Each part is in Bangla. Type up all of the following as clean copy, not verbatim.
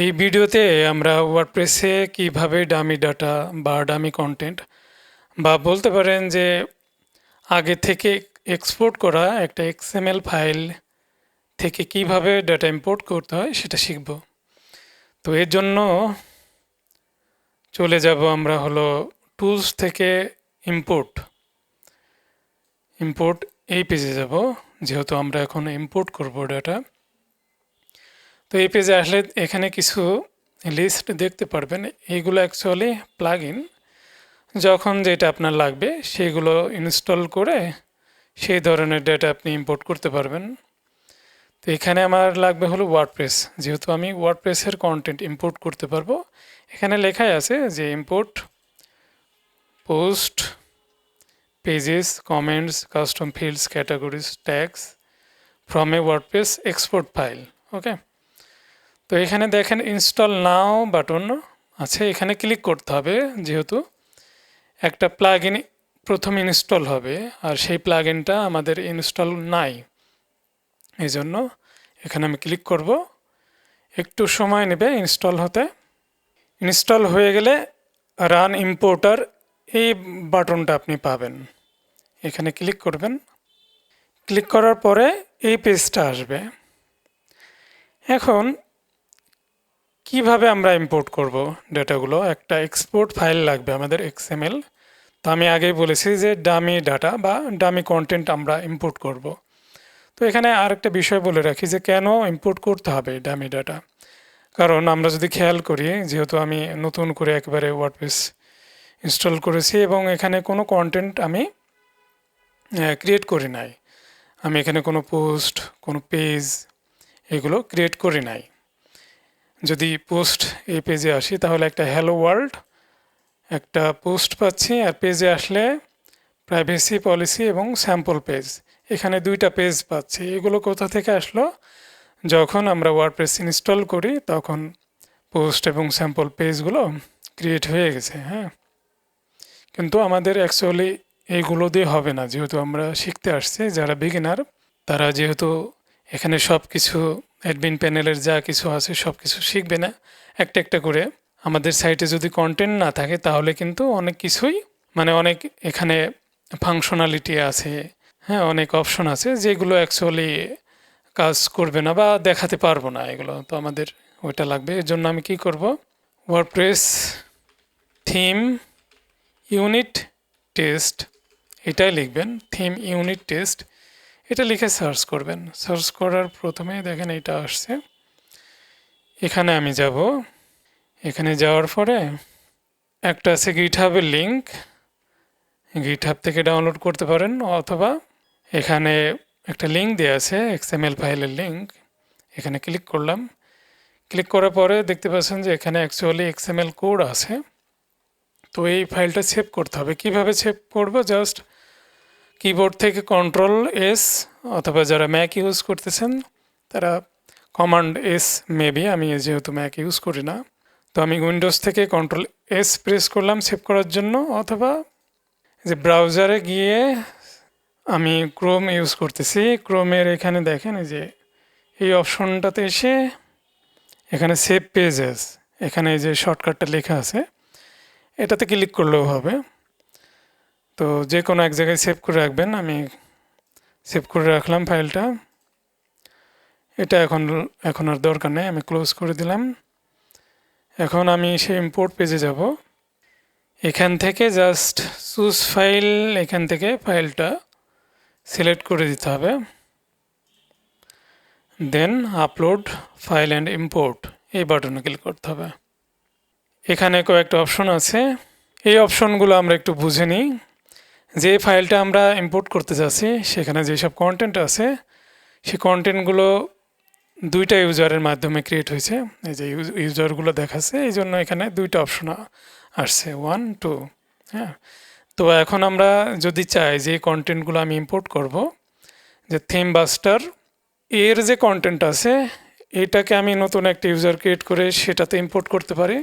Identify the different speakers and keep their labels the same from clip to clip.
Speaker 1: এই ভিডিওতে আমরা ওয়ার্ডপ্রেসে কিভাবে ডামি ডাটা বা ডামি কন্টেন্ট বা বলতে পারেন যে আগে থেকে এক্সপোর্ট করা একটা এক্সএমএল ফাইল থেকে কিভাবে ডাটা ইম্পোর্ট করতে হয় সেটা শিখব। তো এর জন্য চলে যাব আমরা হলো টুলস থেকে ইম্পোর্ট ইম্পোর্ট এই পেজে যাব, যেহেতু আমরা এখন ইম্পোর্ট করব ডাটা। তো এই পেজে আসলে এখানে কিছু লিস্ট দেখতে পারবেন। এইগুলো অ্যাকচুয়ালি প্লাগ ইন, যখন যেটা আপনার লাগবে সেগুলো ইনস্টল করে সেই ধরনের ডেটা আপনি ইম্পোর্ট করতে পারবেন। তো এখানে আমার লাগবে হলো ওয়ার্ডপ্রেস, যেহেতু আমি ওয়ার্ডপ্রেসের কন্টেন্ট ইম্পোর্ট করতে পারবো। এখানে লেখাই আছে যে import post pages comments custom fields categories tags from a WordPress export file. Okay, তো এখানে দেখেন ইনস্টল নাও বাটন আছে, এখানে ক্লিক করতে হবে, যেহেতু একটা প্লাগ ইন প্রথম ইনস্টল হবে আর সেই প্লাগ ইনটা আমাদের ইনস্টল নাই, এই জন্য এখানে আমি ক্লিক করব। একটু সময় নেবে ইনস্টল হতে। ইনস্টল হয়ে গেলে রান ইম্পোর্টার এই বাটনটা আপনি পাবেন, এখানে ক্লিক করবেন। ক্লিক করার পরে এই পেজটা আসবে। এখন কিভাবে আমরা ইম্পোর্ট করব ডেটাগুলো? একটা এক্সপোর্ট ফাইল লাগবে আমাদের এক্সএমএল। তো আমি আগেই বলেছি যে ডামি ডাটা বা ডামি কন্টেন্ট আমরা ইম্পোর্ট করব। তো এখানে আরেকটা বিষয় বলে রাখি যে কেন ইম্পোর্ট করতে হবে ডামি ডাটা। কারণ আমরা যদি খেয়াল করি, যেহেতু আমি নতুন করে একেবারে ওয়ার্ডপ্রেস ইনস্টল করেছি এবং এখানে কোনো কন্টেন্ট আমি ক্রিয়েট করি নাই, আমি এখানে কোনো পোস্ট কোনো পেজ এগুলো ক্রিয়েট করি নাই। যদি পোস্ট এই পেজে আসি তাহলে একটা হ্যালো ওয়ার্ল্ড একটা পোস্ট পাচ্ছি, আর পেজে আসলে প্রাইভেসি পলিসি এবং স্যাম্পল পেজ, এখানে দুইটা পেজ পাচ্ছি। এগুলো কোথা থেকে আসলো? যখন আমরা ওয়ার্ডপ্রেস ইনস্টল করি তখন পোস্ট এবং স্যাম্পল পেজগুলো ক্রিয়েট হয়ে গেছে। হ্যাঁ, কিন্তু আমাদের অ্যাকচুয়ালি এইগুলো দিয়ে হবে না, যেহেতু আমরা শিখতে আসছি। যারা বিগিনার তারা যেহেতু এখানে সব কিছু অ্যাডমিন প্যানেলের যা কিছু আছে সব কিছু শিখবে না, একটা একটা করে। আমাদের সাইটে যদি কন্টেন্ট না থাকে তাহলে কিন্তু অনেক কিছুই অনেক এখানে ফাংশনালিটি আছে, হ্যাঁ, অনেক অপশন আছে যেগুলো অ্যাকচুয়ালি কাজ করবে না বা দেখাতে পারবো না, এগুলো তো আমাদের ওইটা লাগবে। এর জন্য আমি কি করব, ওয়ার্ডপ্রেস থিম ইউনিট টেস্ট এটাই লিখবেন, থিম ইউনিট টেস্ট এটা লিখে সার্চ করবেন। সার্চ করার প্রথমে দেখেন এটা আসছে, এখানে আমি যাব। এখানে যাওয়ার পরে একটা আছে গিটহাবের লিঙ্ক, গিটহাব থেকে ডাউনলোড করতে পারেন, অথবা এখানে একটা লিঙ্ক দেওয়া আছে এক্সএমএল ফাইলের লিঙ্ক, এখানে ক্লিক করলাম। ক্লিক করার পরে দেখতে পাচ্ছেন যে এখানে অ্যাকচুয়ালি এক্সএমএল কোড আছে। তো এই ফাইলটা সেভ করতে হবে। কিভাবে সেভ করব? জাস্ট কিবোর্ড থেকে কন্ট্রোল এস, অথবা যারা ম্যাক ইউজ করতেছেন তারা কমান্ড এস মেবি, আমি যেহেতু ম্যাক ইউজ করি না, তো আমি উইন্ডোজ থেকে কন্ট্রোল এস প্রেস করলাম সেভ করার জন্য, অথবা যে ব্রাউজারে গিয়ে আমি ক্রোম ইউজ করতেছি, ক্রোমের এখানে দেখেন এই যে এই অপশনটাতে এসে এখানে সেভ পেজেস, এখানে যে শর্টকাটটা লেখা আছে এটাতে ক্লিক করলেও হবে। তো যে কোনো এক জায়গায় সেভ করে রাখবেন। আমি সেভ করে রাখলাম ফাইলটা। এটা এখন আর দরকার নেই, আমি ক্লোজ করে দিলাম। এখন আমি সেই ইম্পোর্ট পেজে যাব। এখান থেকে জাস্ট চুজ ফাইল, এখান থেকে ফাইলটা সিলেক্ট করে দিতে হবে। Then upload file and import এই বাটনে ক্লিক করতে হবে। এখানে কয়েকটা অপশন আছে, এই অপশনগুলো আমরা একটু বুঝে নিই। যে ফাইলটা আমরা ইম্পোর্ট করতে যাচ্ছি সেখানে যেসব কন্টেন্ট আছে সেই কন্টেন্টগুলো দুইটা ইউজারের মাধ্যমে ক্রিয়েট হয়েছে। এই যে ইউজারগুলো দেখাচ্ছে, এই জন্য এখানে দুইটা অপশন আসছে 1 2। হ্যাঁ, তো এখন আমরা যদি চাই যে কন্টেন্টগুলো আমি ইম্পোর্ট করব, যে থিম বাস্টার এর যে কন্টেন্ট আছে এটাকে আমি নতুন একটা ইউজার ক্রিয়েট করে সেটাতে ইম্পোর্ট করতে পারি।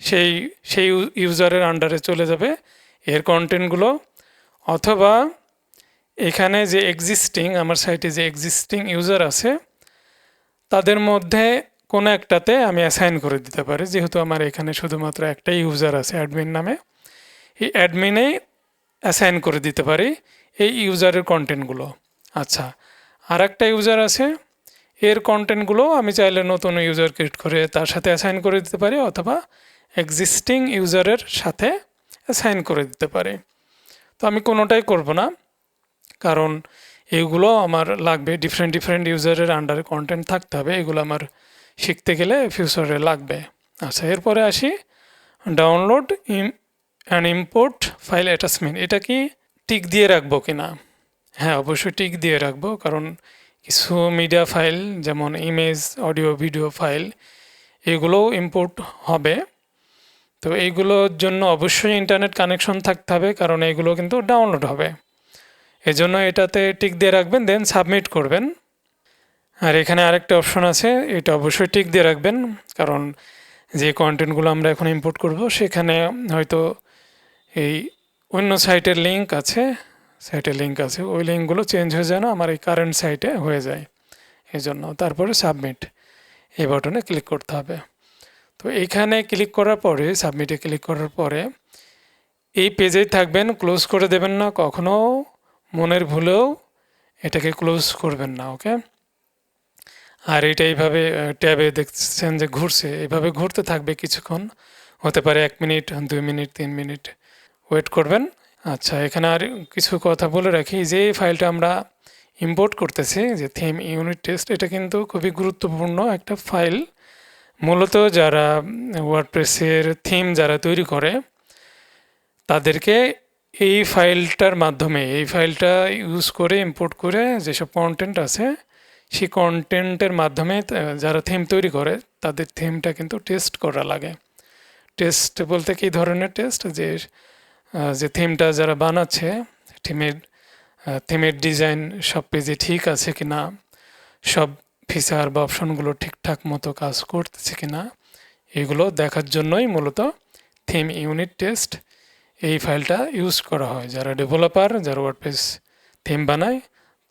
Speaker 1: সেই ইউজারের আন্ডারে চলে যাবে এর কন্টেন্টগুলো, অথবা এখানে যে এক্সিস্টিং আমার সাইটে যে এক্সিস্টিং ইউজার আছে তাদের মধ্যে কোনো একটাতে আমি অ্যাসাইন করে দিতে পারি, যেহেতু আমার এখানে শুধুমাত্র একটাই ইউজার আছে অ্যাডমিন নামে। এই অ্যাডমিনে অ্যাসাইন করে দিতে পারি এই ইউজারের কন্টেন্টগুলো। আচ্ছা, আর একটা ইউজার আছে, এর কন্টেন্টগুলো আমি চাইলে নতুন ইউজার ক্রিয়েট করে তার সাথে অ্যাসাইন করে দিতে পারি, অথবা এক্সিস্টিং ইউজারের সাথে অ্যাসাইন করে দিতে পারি। তো আমি কোনোটাই করব না, কারণ এইগুলো আমার লাগবে, ডিফারেন্ট ডিফারেন্ট ইউজারের আন্ডারে কন্টেন্ট থাকতে হবে, এগুলো আমার শিখতে গেলে ফিউচারে লাগবে। আচ্ছা, এরপরে আসি download and import file attachment. এটা কি টিক দিয়ে রাখবো কি না? হ্যাঁ, অবশ্যই টিক দিয়ে রাখবো, কারণ কিছু মিডিয়া ফাইল যেমন ইমেজ, অডিও, ভিডিও ফাইল এগুলোও ইম্পোর্ট হবে। তো এইগুলোর জন্য অবশ্যই ইন্টারনেট কানেকশন থাকতে হবে, কারণ এইগুলো কিন্তু ডাউনলোড হবে। এজন্য এটাতে টিক দিয়ে রাখবেন, দেন সাবমিট করবেন। আর এখানে আরেকটা অপশন আছে, এটা অবশ্যই টিক দিয়ে রাখবেন, কারণ যে কন্টেন্টগুলো আমরা এখন ইম্পোর্ট করব সেখানে হয়তো এই অন্য সাইটের লিঙ্ক আছে, ওই লিঙ্কগুলো চেঞ্জ হয়ে যায় না, আমার এই কারেন্ট সাইটে হয়ে যায়। এই জন্য তারপরে সাবমিট এই বাটনে ক্লিক করতে হবে। তো এইখানে ক্লিক করার পরে, সাবমিটে ক্লিক করার পরে এই পেজেই থাকবেন, ক্লোজ করে দেবেন না কখনো, মনের ভুলেও এটাকে ক্লোজ করবেন না, ওকে? আর এটা এইভাবে ট্যাবে দেখছেন যে ঘুরছে, এভাবে ঘুরতে থাকবে কিছুক্ষণ, হতে পারে 1 মিনিট, 2 মিনিট, 3 মিনিট ওয়েট করবেন। আচ্ছা, এখানে আর কিছু কথা বলে রাখি, যে ফাইলটা আমরা ইম্পোর্ট করতেছি, যে থিম ইউনিট টেস্ট, এটা কিন্তু খুবই গুরুত্বপূর্ণ একটা ফাইল। মূলত যারা ওয়ার্ডপ্রেসের থিম যারা তৈরি করে তাদেরকে এই ফাইলটা ইউজ করে, ইম্পোর্ট করে যেসব কন্টেন্ট আছে সেই কন্টেন্টের মাধ্যমে যারা থিম তৈরি করে তাদের থিমটা কিন্তু টেস্ট করা লাগে। টেস্ট বলতে কী ধরনের টেস্ট, যে থিমটা যারা বানাচ্ছে, থিমের ডিজাইন সব পেজে ঠিক আছে কি না, সব ফিচার বা অপশনগুলো ঠিকঠাক মতো কাজ করতেছে কি না, এগুলো দেখার জন্যই মূলত থিম ইউনিট টেস্ট এই ফাইলটা ইউজ করা হয়। যারা ডেভেলপার, যারা ওয়ার্ডপ্রেস থিম বানায়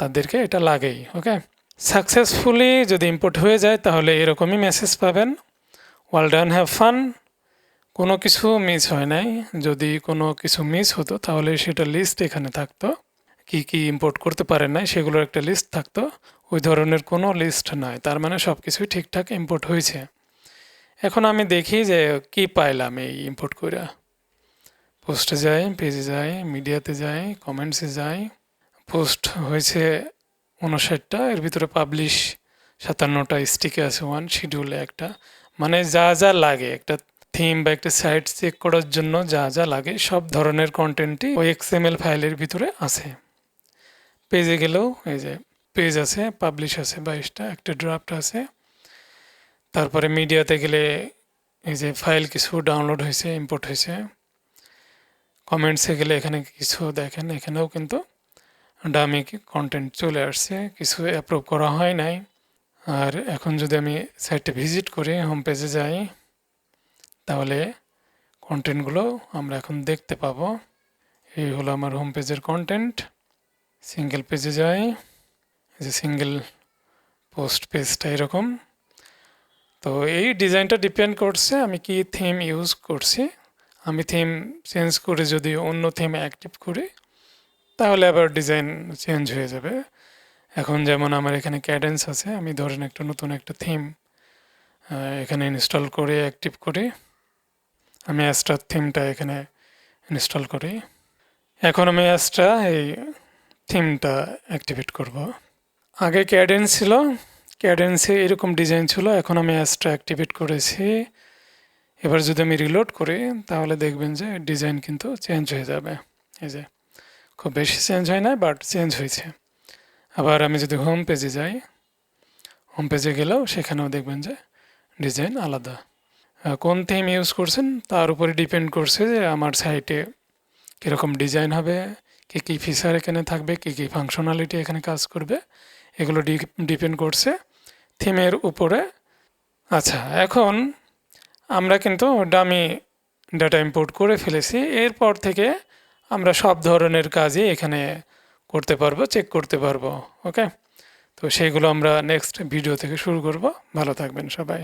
Speaker 1: তাদেরকে এটা লাগেই, ওকে? সাকসেসফুলি যদি ইম্পোর্ট হয়ে যায় তাহলে এরকমই মেসেজ পাবেন, ওয়েল ডান, হ্যাভ ফান। কোনো কিছু মিস হয় নাই, যদি কোনো কিছু মিস হতো তাহলে সেটা লিস্ট এখানে থাকতো, কি কি ইম্পোর্ট করতে পারেন নাই সেগুলোর একটা লিস্ট থাকতো। ওই ধরনের কোনো লিস্ট নাই, তার মানে সব কিছুই ঠিকঠাক ইম্পোর্ট হয়েছে। এখন আমি দেখি যে কি পাইলাম এই ইম্পোর্ট করে। পোস্টে যাই, পেজে যাই, মিডিয়াতে যাই, কমেন্টসে যাই। পোস্ট হয়েছে 59টা, এর ভিতরে পাবলিশ 57টা, স্টিকে আছে 1, শিডিউলে একটা। মানে যা যা লাগে একটা থিম বা একটা সাইট চেক করার জন্য যা যা লাগে সব ধরনের কন্টেন্টই ওই এক্সএমএল ফাইলের ভিতরে আছে। পেজে গেলেও এই যে পেজ আছে, পাবলিশ আছে 22টা, একটা ড্রাফট আছে। তারপরে মিডিয়াতে গেলে এই যে ফাইল কিছু ডাউনলোড হয়েছে, ইম্পোর্ট হয়েছে। কমেন্টসে গেলে এখানে কিছু দেখেন, এখানেও কিন্তু ডামি কন্টেন্ট চলে আসছে, কিছু অ্যাপ্রুভ করা হয় নাই। আর এখন যদি আমি সাইটে ভিজিট করি, হোম পেজে যাই, তাহলে কন্টেন্টগুলো আমরা এখন দেখতে পাবো। এই হলো আমার হোম পেজের কন্টেন্ট। সিঙ্গেল পেজে যাই, যে সিঙ্গেল পোস্ট পেজটা এরকম। তো এই ডিজাইনটা ডিপেন্ড করছে আমি কি থিম ইউজ করছি। আমি থিম চেঞ্জ করে যদি অন্য থিম অ্যাক্টিভ করি তাহলে আবার ডিজাইন চেঞ্জ হয়ে যাবে। এখন যেমন আমার এখানে ক্যাডেন্স আছে, আমি ধরেন একটা নতুন একটা থিম এখানে ইনস্টল করে অ্যাক্টিভ করি। আমি অ্যাস্ট্রা থিমটা এখানে ইনস্টল করি। এখন আমি অ্যাস্ট্রা এই থিমটা অ্যাক্টিভেট করব। আগে ক্যাডেন্স ছিল, ক্যাডেন্সে এরকম ডিজাইন ছিল, এখন আমি অ্যাস্ট্রা অ্যাক্টিভেট করেছি। এবার যদি আমি রিলোড করি তাহলে দেখবেন যে ডিজাইন কিন্তু চেঞ্জ হয়ে যাবে। এই যে খুব বেশি চেঞ্জ হয় না, বাট চেঞ্জ হয়েছে। আবার আমি যদি হোম পেজে যাই, হোম পেজে গেলেও সেখানেও দেখবেন যে ডিজাইন আলাদা। কোন থিম ইউজ করছেন তার উপরে ডিপেন্ড করছে যে আমার সাইটে কীরকম ডিজাইন হবে, কী কী ফিচার এখানে থাকবে, কী কী ফাংশনালিটি এখানে কাজ করবে, এগুলো ডিপেন্ড করছে থিমের উপরে। আচ্ছা, এখন আমরা কিন্তু ডামি ডাটা ইম্পোর্ট করে ফেলেছি, এরপর থেকে আমরা সব ধরনের কাজই এখানে করতে পারবো, চেক করতে পারবো, ওকে? তো তো সেইগুলো আমরা নেক্সট ভিডিও থেকে শুরু করব। ভালো থাকবেন সবাই।